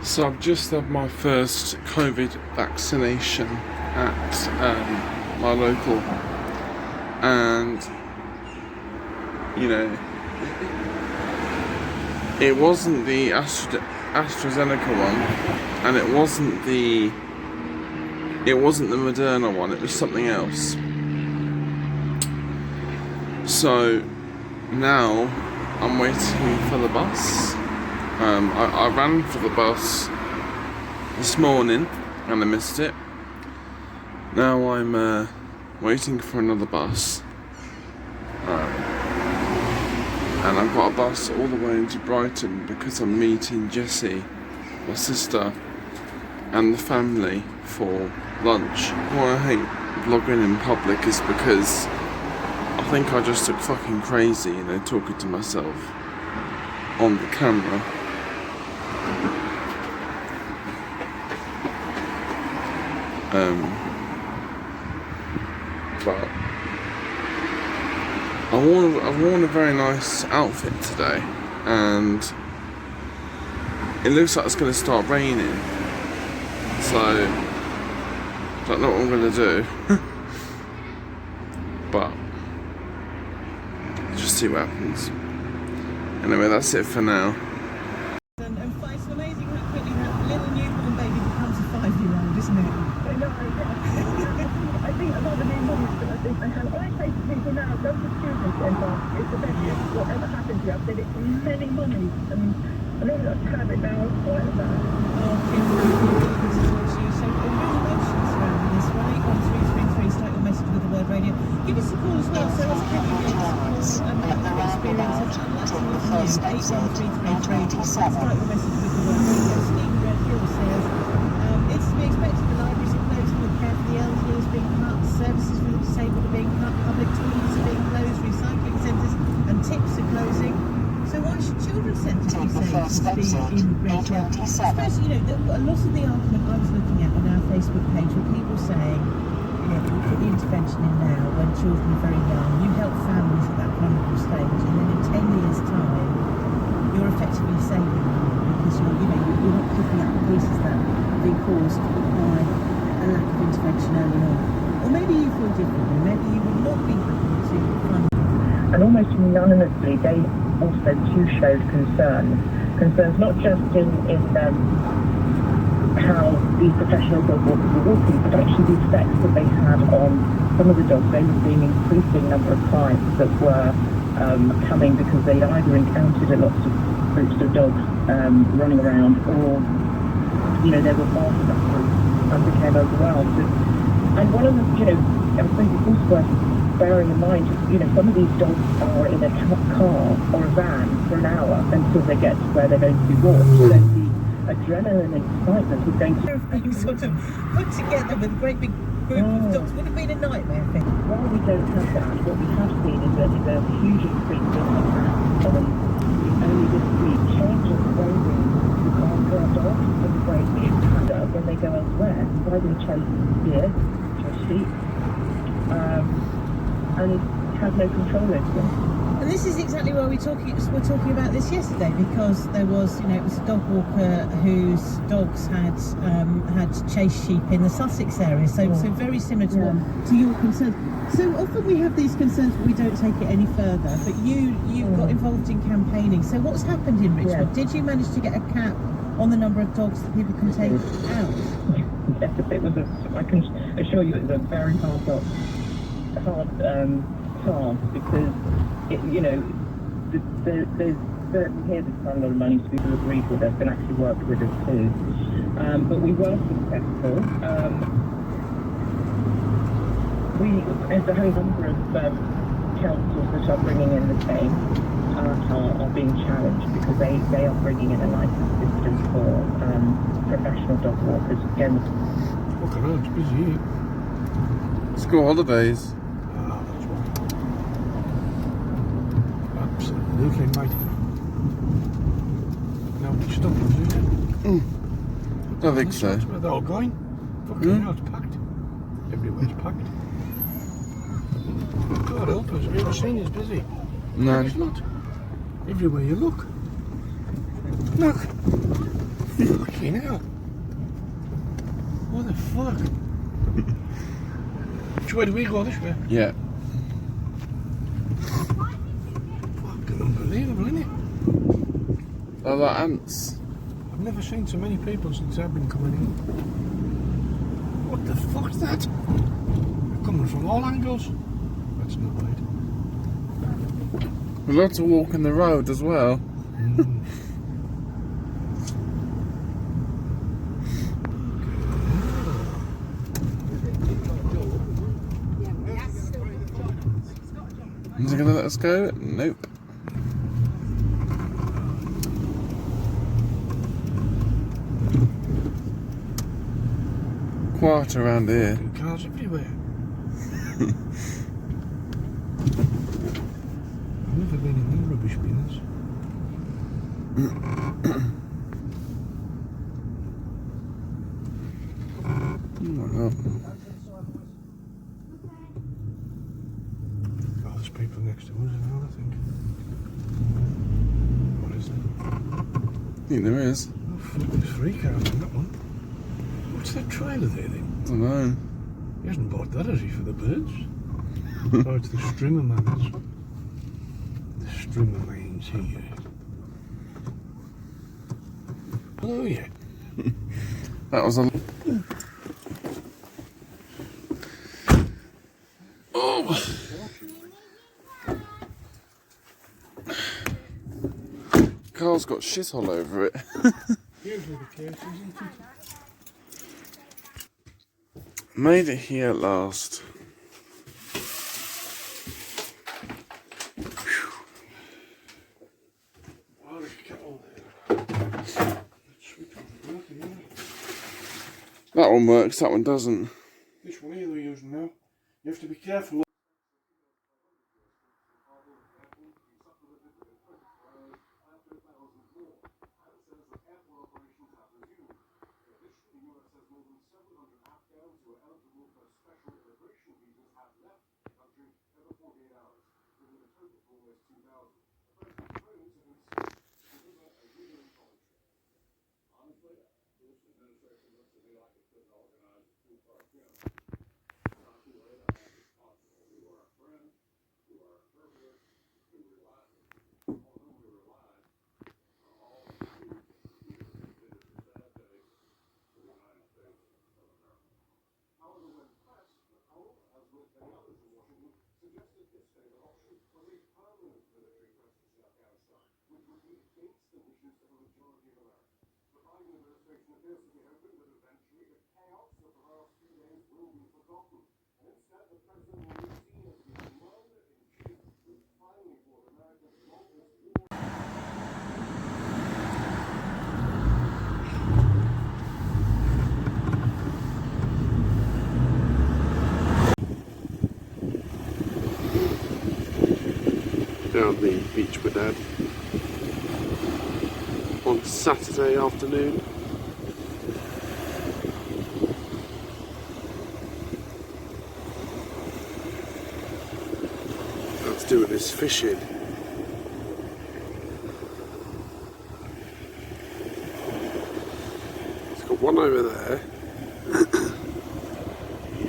So I've just had my first COVID vaccination at my local, and it wasn't the AstraZeneca one, and it wasn't the Moderna one. It was something else. So now I'm waiting for the bus. I ran for the bus this morning and I missed it. Now I'm waiting for another bus. And I've got a bus all the way into Brighton because I'm meeting Jessie, my sister, and the family for lunch. Why I hate vlogging in public is because I think I just look fucking crazy, talking to myself on the camera. But I've worn a very nice outfit today, and it looks like it's going to start raining, so I don't know what I'm going to do. But just see what happens. Anyway, that's it for now. And it's amazing how quickly that little newborn baby becomes a 5-year-old, isn't it? I know. I think a lot of new mums, I say to people now, go to students and it's the best. Whatever happens to you, I've said it to many mummies. I mean, I know that's habit now, quite bad. Oh, Kim, this is what you so congratulations around this one. 81333, start your message with the word radio. Give us a call as well, so as Kim gives us a call and your experience. That's what you 81333. Start your message with the word radio. Stephen Redhill says, it's to be expected the libraries are closing with care for the elderly is being cut, services for the disabled are being cut, public toilets are being closed, recycling centres and tips are closing. So why should children's centres be safe to be in red tail? I suppose, a lot of the argument I was looking at on our Facebook page were people saying, we put the intervention in now when children are very young, you help families at that vulnerable stage, and then in 10 years' time, you're effectively saving them because you're not picking up the pieces that have been caused by a lack of intervention early on. Or maybe you feel differently, maybe you would not be happy to fund. And almost unanimously, they also too showed concerns not just in how these professional dog walkers were walking, but actually the effects that they had on some of the dogs. They were seeing an increasing number of clients that were coming because they'd either encountered a lot of groups of dogs running around, or there were barking up groups and became overwhelmed. And one of the, I think it's also worth bearing in mind, some of these dogs are in a car or a van for an hour until they get to where they're going to be walked. So the adrenaline and excitement is going to being sort of put together with a great big group of dogs would have been a nightmare, I think. While we don't have that, what we have seen is that there's a huge increase in attacks. Only this week, change of the way we look after our dogs and the way we handle when they go elsewhere. Why we chase deer, chase sheep, and have no control over them. And this is exactly why we're talking about this yesterday, because there was, it was a dog walker whose dogs had chased sheep in the Sussex area, so very similar to your concerns. So often we have these concerns, but we don't take it any further. But you got involved in campaigning. So what's happened in Richmond? Yeah. Did you manage to get a cap on the number of dogs that people can take out? Yes, it was. I can assure you, it was a very hard task because there's certainly here there's quite a lot of money to be agreed with us and actually worked with us too. But we were successful. There's a whole number of councils that are bringing in the same are being challenged because they are bringing in a licensed system for professional dog walkers. Again, look around, it's busy here. School holidays. That's right. Absolutely, mate. Nobody stopping, is it? I think so. That's where they're all going. Fucking hell, it's packed. Everywhere's packed. God help us, have you ever seen this busy? No. It's not. Everywhere you look. Look. Fucking hell. What the fuck? Which way do we go? This way? Yeah. Fucking unbelievable, isn't it? They're like ants. I've never seen so many people since I've been coming in. What the fuck's that? They're coming from all angles. That's not right. We're allowed to walk in the road as well. Is he gonna let us go? Nope. Quiet around here. Fucking cars everywhere. I've never been in them rubbish bins. Oh, Oh, there's people next to us now, I think. What is that? I think there is. Oh, fuck, there's 3 cars on that one. What's that trailer there then? I don't know. He hasn't bought that, has he, for the birds? Oh, it's the Strimmermans. The Strimmermans here. Hello, yeah. That was a. Oh! Car's got shit all over it. Usually the case, isn't it? Made it here at last. Oh, there's a kettle there. Let's switch on the working now. That one works, that one doesn't. This one here they're using now. You have to be careful. Down the beach with Dad on Saturday afternoon. Dad's doing his fishing. He's got one over there.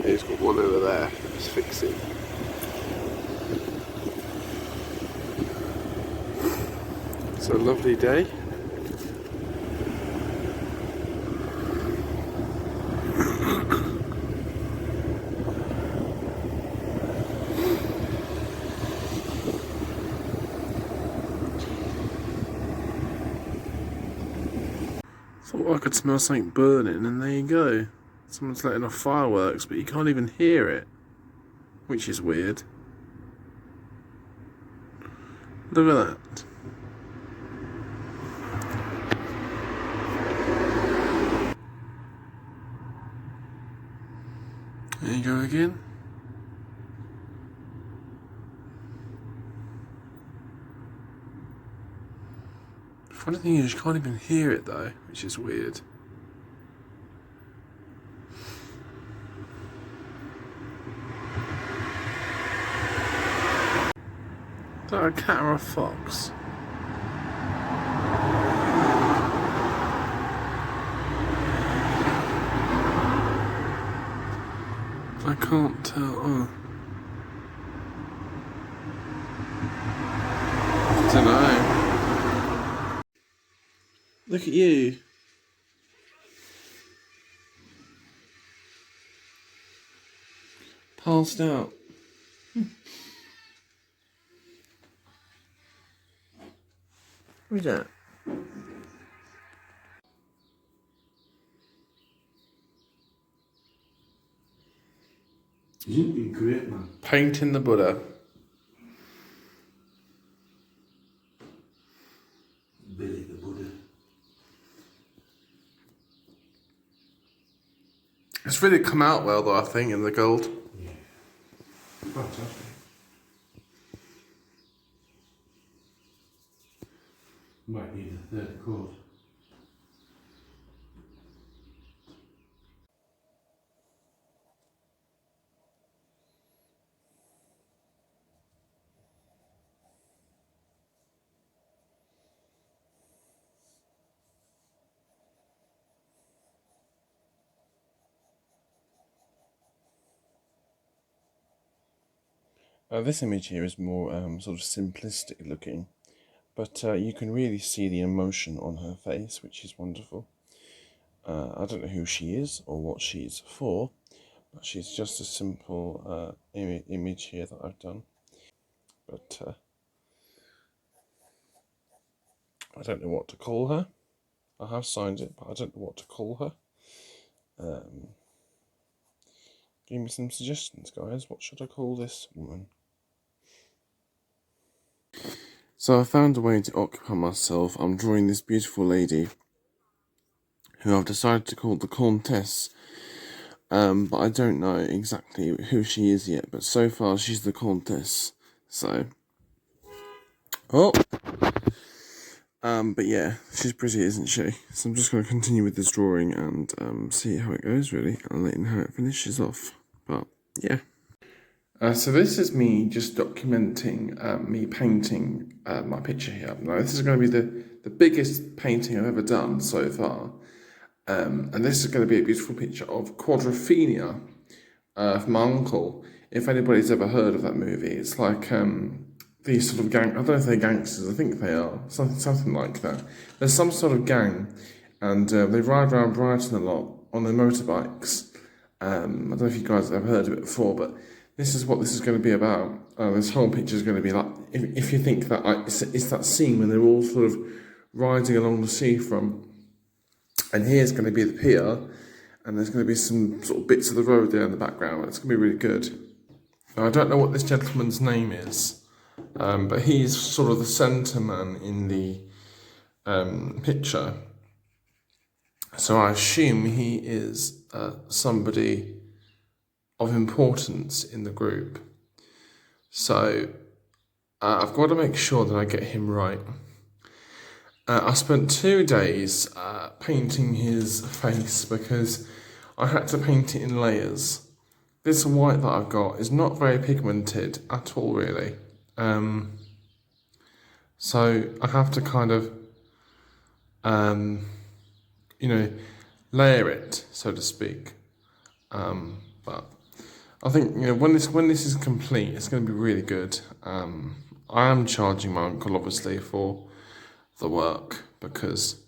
He's got one over there. He's fixing. It's a lovely day. Thought I could smell something burning, and there you go. Someone's letting off fireworks, but you can't even hear it, which is weird. Look at that. There you go again. Funny thing is, you can't even hear it though, which is weird. Is that a cat or a fox? I can't tell. Oh. I don't know. Look at you. Passed out. Who's that? Isn't he great, man? Painting the Buddha. Billy the Buddha. It's really come out well though, I think, in the gold. Yeah. Fantastic. Might need a third coat. This image here is more sort of simplistic looking, but you can really see the emotion on her face, which is wonderful. I don't know who she is or what she's for, but she's just a simple image here that I've done. But I don't know what to call her. I have signed it, but I don't know what to call her. Give me some suggestions, guys. What should I call this woman? So I found a way to occupy myself. I'm drawing this beautiful lady who I've decided to call the Countess. But I don't know exactly who she is yet. But so far she's the Countess. So, but yeah, she's pretty, isn't she? So I'm just going to continue with this drawing and see how it goes, really, and let you know how it finishes off. But yeah. So this is me just documenting me painting my picture here. Now this is going to be the biggest painting I've ever done so far. And this is going to be a beautiful picture of Quadrophenia from my uncle. If anybody's ever heard of that movie, it's like these sort of gang, I don't know if they're gangsters, I think they are, something like that. There's some sort of gang, and they ride around Brighton a lot on their motorbikes. I don't know if you guys have ever heard of it before, but this is what this is going to be about. This whole picture is going to be like, if you think that it's that scene when they're all sort of riding along the seafront, and here's going to be the pier, and there's going to be some sort of bits of the road there in the background. It's going to be really good. Now, I don't know what this gentleman's name is, but he's sort of the centre man in the picture. So I assume he is somebody of importance in the group. So I've got to make sure that I get him right. I spent 2 days painting his face because I had to paint it in layers. This white that I've got is not very pigmented at all, really. So I have to kind of, layer it, so to speak. But I think, when this is complete, it's going to be really good. I am charging my uncle, obviously, for the work because,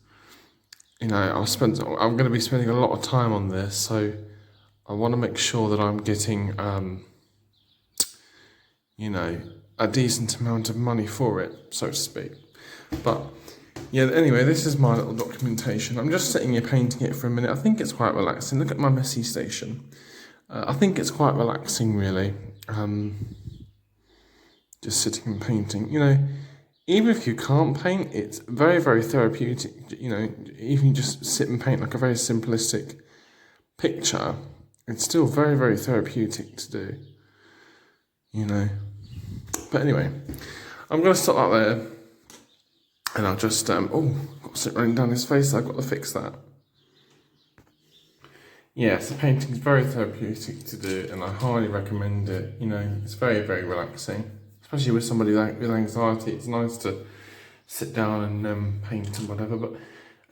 I'm going to be spending a lot of time on this, so I want to make sure that I'm getting, a decent amount of money for it, so to speak. But yeah, anyway, this is my little documentation. I'm just sitting here painting it for a minute. I think it's quite relaxing. Look at my messy station. I think it's quite relaxing, really. Just sitting and painting. Even if you can't paint, it's very, very therapeutic. Even just sit and paint like a very simplistic picture, it's still very, very therapeutic to do. But anyway, I'm going to stop that there. And I'll just, got something running down his face, I've got to fix that. Yes, the painting's very therapeutic to do, and I highly recommend it. It's very, very relaxing. Especially with somebody with anxiety, it's nice to sit down and paint and whatever. But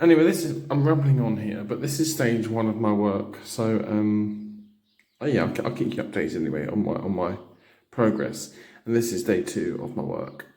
anyway, I'm rambling on here, but this is stage 1 of my work. So Oh yeah, I'll keep you updated anyway on my progress. And this is day 2 of my work.